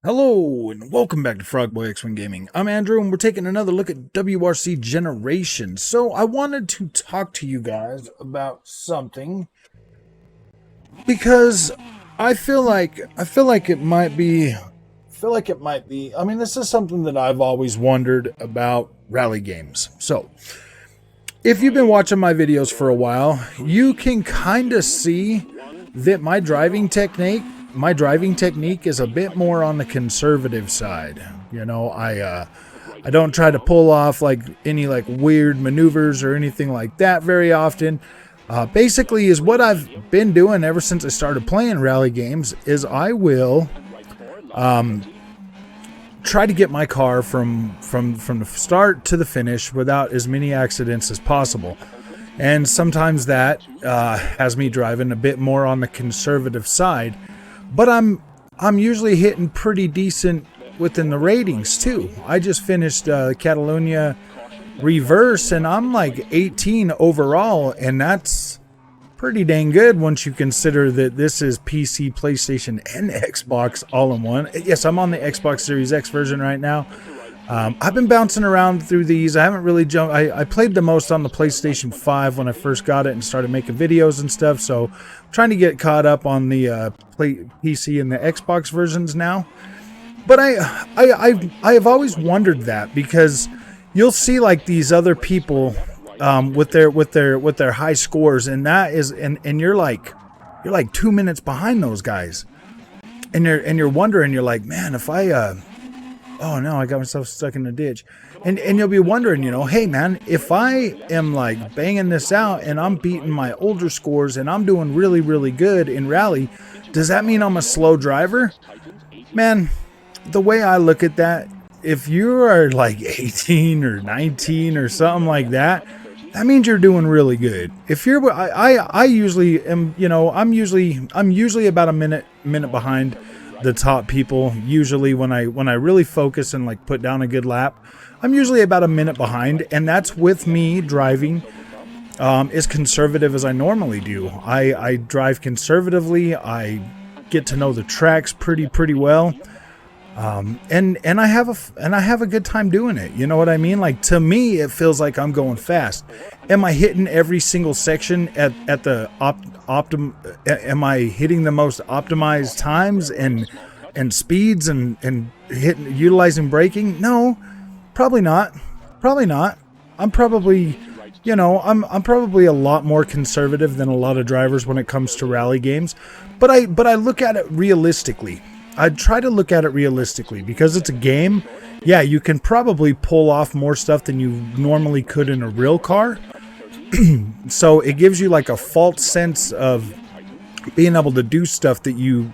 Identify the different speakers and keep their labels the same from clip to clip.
Speaker 1: Hello and welcome back to Frogboy X-Wing Gaming. I'm Andrew and we're taking another look at WRC Generations. So I wanted to talk to you guys about something because I feel like it might be I mean, this is something that I've always wondered about rally games. So if you've been watching my videos for a while, you can kind of see that my driving technique is a bit more on the conservative side. You know, I don't try to pull off like any like weird maneuvers or anything like that very often. Basically is what I've been doing ever since I started playing rally games is I will try to get my car from the start to the finish without as many accidents as possible. And sometimes that has me driving a bit more on the conservative side. But I'm usually hitting pretty decent within the ratings too. I just finished Catalonia Reverse and I'm like 18 overall, and that's pretty dang good once you consider that this is PC, PlayStation, and Xbox all in one. Yes, I'm on the Xbox Series X version right now. I've been bouncing around through these. I haven't really jumped. I played the most on the PlayStation 5 when I first got it and started making videos and stuff. So I'm trying to get caught up on the PC and the Xbox versions now. But I have always wondered that, because you'll see like these other people with their high scores, and that is and you're like 2 minutes behind those guys, and you're wondering, you're like, man, if I oh no, I got myself stuck in a ditch. And you'll be wondering, you know, hey man, if I am like banging this out and I'm beating my older scores and I'm doing really, really good in rally, does that mean I'm a slow driver? Man, the way I look at that, if you are like 18 or 19 or something like that, that means you're doing really good. If you're, I usually am, you know, I'm usually about a minute behind the top people. Usually when I really focus and like put down a good lap, I'm usually about a minute behind, and that's with me driving as conservative as I normally do. I drive conservatively. I get to know the tracks pretty well, and I have a good time doing it. You know what I mean? Like, to me, it feels like I'm going fast. Am I hitting every single section at the am I hitting the most optimized times and speeds and utilizing braking? No, probably not. I'm probably, you know, I'm probably a lot more conservative than a lot of drivers when it comes to rally games, but I look at it realistically. I try to look at it realistically, because it's a game. Yeah, you can probably pull off more stuff than you normally could in a real car. So it gives you like a false sense of being able to do stuff that you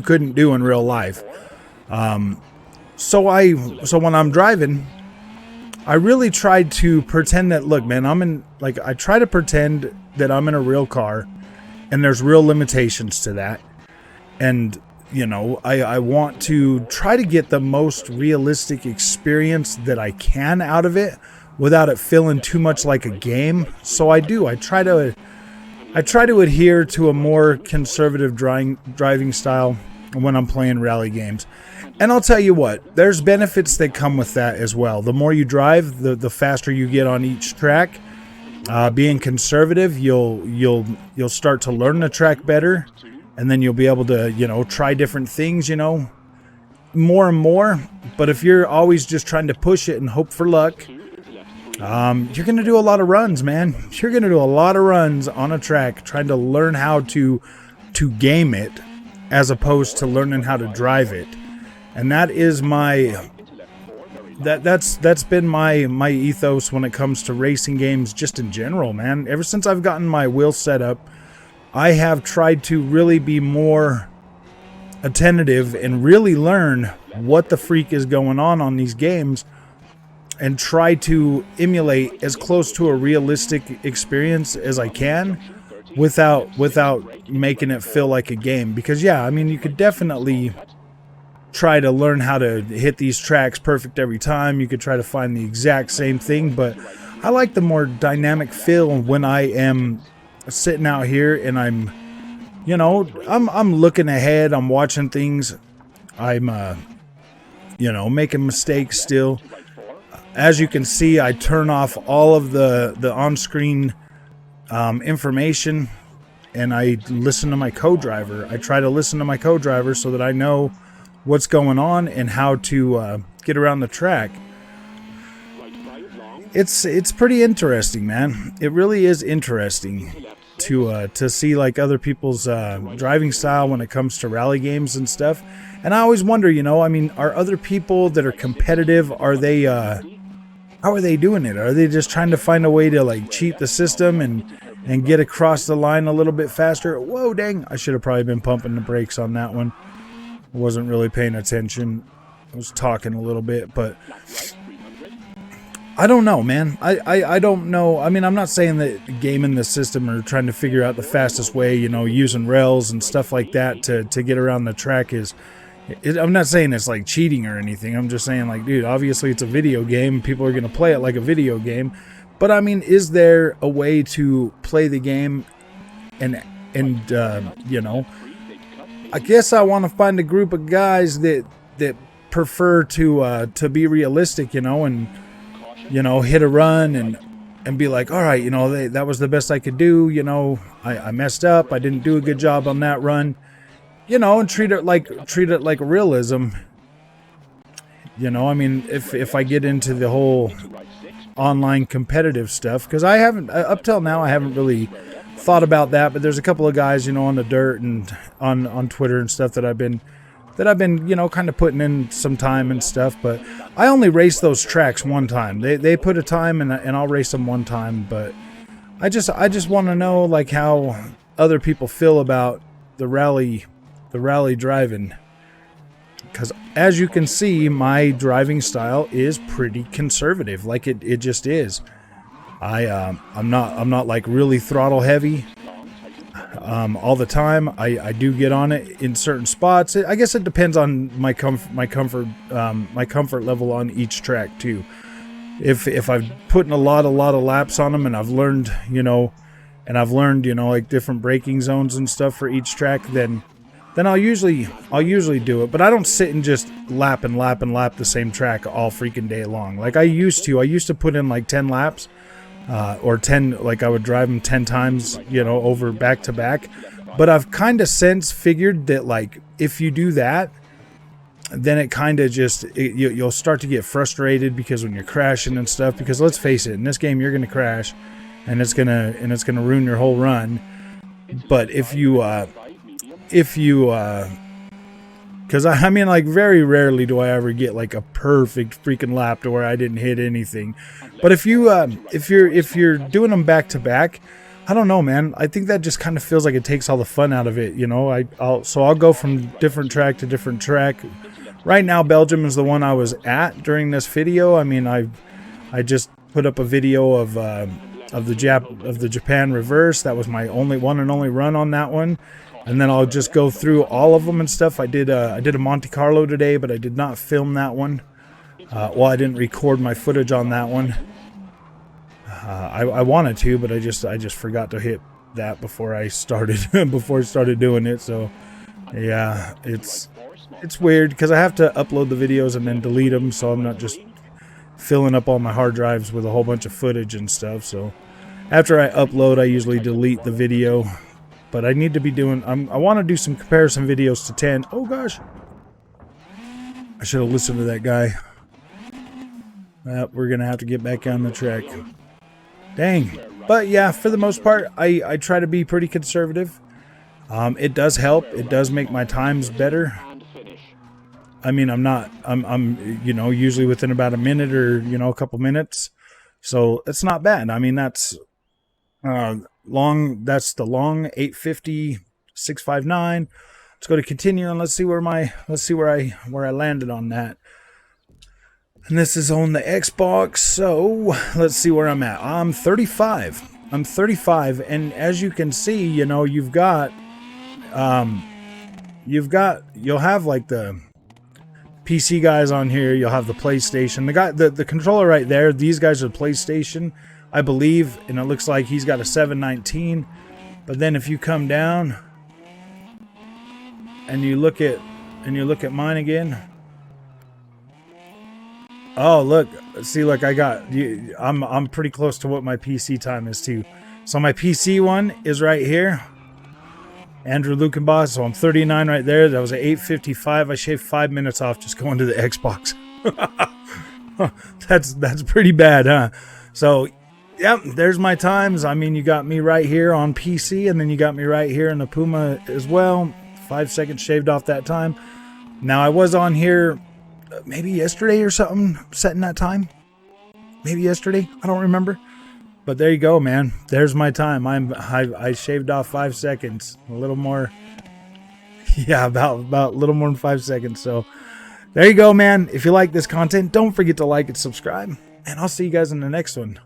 Speaker 1: couldn't do in real life. So when I'm driving, I really try to pretend that, look, man, I try to pretend that I'm in a real car, and there's real limitations to that. And you know, I want to try to get the most realistic experience that I can out of it without it feeling too much like a game. So I try to adhere to a more conservative driving style when I'm playing rally games. And I'll tell you what, there's benefits that come with that as well. The more you drive, the faster you get on each track. Being conservative, you'll start to learn the track better. And then you'll be able to, you know, try different things, you know, more and more. But if you're always just trying to push it and hope for luck, you're going to do a lot of runs, man. You're going to do a lot of runs on a track trying to learn how to game it, as opposed to learning how to drive it. And that is that's been my ethos when it comes to racing games just in general, man. Ever since I've gotten my wheel set up, I have tried to really be more attentive and really learn what the freak is going on these games, and try to emulate as close to a realistic experience as I can without making it feel like a game. Because yeah, I mean, you could definitely try to learn how to hit these tracks perfect every time. You could try to find the exact same thing, but I like the more dynamic feel when I am sitting out here and I'm looking ahead, I'm watching things I'm you know, making mistakes still. As you can see, I turn off all of the on-screen information, and I listen to my co-driver. I try to listen to my co-driver so that I know what's going on and how to get around the track. It's pretty interesting, man. It really is interesting to see like other people's driving style when it comes to rally games and stuff. And I always wonder, you know, I mean, are other people that are competitive, are they how are they doing it? Are they just trying to find a way to like cheat the system and get across the line a little bit faster? Whoa, dang! I should have probably been pumping the brakes on that one. I wasn't really paying attention. I was talking a little bit, but I don't know, man. I don't know. I mean, I'm not saying that gaming the system or trying to figure out the fastest way, you know, using rails and stuff like that to get around the track is... I'm not saying it's like cheating or anything. I'm just saying, like, dude, obviously it's a video game. People are going to play it like a video game. But, I mean, is there a way to play the game and you know, I guess I want to find a group of guys that prefer to be realistic, you know, and, you know, hit a run and be like, all right, you know, that was the best I could do. You know, I messed up. I didn't do a good job on that run. You know, and treat it like realism. You know, I mean, if I get into the whole online competitive stuff, because I haven't up till now, I haven't really thought about that. But there's a couple of guys, you know, on the dirt and on Twitter and stuff that I've been, you know, kind of putting in some time and stuff. But I only race those tracks one time. They put a time and I'll race them one time. But I just want to know like how other people feel about the rally driving, because as you can see, my driving style is pretty conservative. Like it just is. I'm not like really throttle heavy all the time. I do get on it in certain spots. I guess it depends on my comfort level on each track too. If I've put in a lot of laps on them and I've learned, you know, like different braking zones and stuff for each track, then I'll usually do it. But I don't sit and just lap the same track all freaking day long. Like I used to put in like 10 laps, or 10, like I would drive them 10 times, you know, over back to back. But I've kind of since figured that like if you do that, then it kind of just, you'll start to get frustrated because when you're crashing and stuff, because let's face it, in this game, you're going to crash and it's going to ruin your whole run. But if you, because I mean, like very rarely do I ever get like a perfect freaking lap to where I didn't hit anything. But if you're doing them back to back, I don't know, man. I think that just kind of feels like it takes all the fun out of it, you know. I'll go from different track to different track. Right now, Belgium is the one I was at during this video. I mean, I just put up a video of the Japan reverse. That was my only run on that one. And then I'll just go through all of them and stuff. I did a Monte Carlo today, but I did not film that one. Well, I didn't record my footage on that one. I wanted to, but I just forgot to hit that before I started doing it. So yeah, it's weird because I have to upload the videos and then delete them, so I'm not just filling up all my hard drives with a whole bunch of footage and stuff. So after I upload, I usually delete the video. But I need to be doing, I want to do some comparison videos to 10. Oh gosh. I should have listened to that guy. We're going to have to get back on the track. Dang. But yeah, for the most part, I try to be pretty conservative. It does help. It does make my times better. I mean, I'm you know, usually within about a minute or, you know, a couple minutes. So it's not bad. I mean, that's that's the long 850 659. Let's go to continue and let's see where I landed on that. And this is on the Xbox, so let's see where I'm at. I'm 35. And as you can see, you know, you'll have like the PC guys on here, you'll have the PlayStation. The controller right there, these guys are PlayStation, I believe, and it looks like he's got a 719. But then if you come down and you look at and you look at mine again. Oh, look. See, look, I got... I'm pretty close to what my PC time is, too. So my PC one is right here. Andrew Lukenbach, so I'm 39 right there. That was at 8:55. I shaved 5 minutes off just going to the Xbox. That's pretty bad, huh? So, yep, there's my times. I mean, you got me right here on PC, and then you got me right here in the Puma as well. 5 seconds shaved off that time. Now, I was on here maybe yesterday or something, setting that time. Maybe yesterday. I don't remember. But there you go, man. There's my time. I shaved off 5 seconds. A little more. Yeah, about a little more than 5 seconds. So there you go, man. If you like this content, don't forget to like and subscribe. And I'll see you guys in the next one.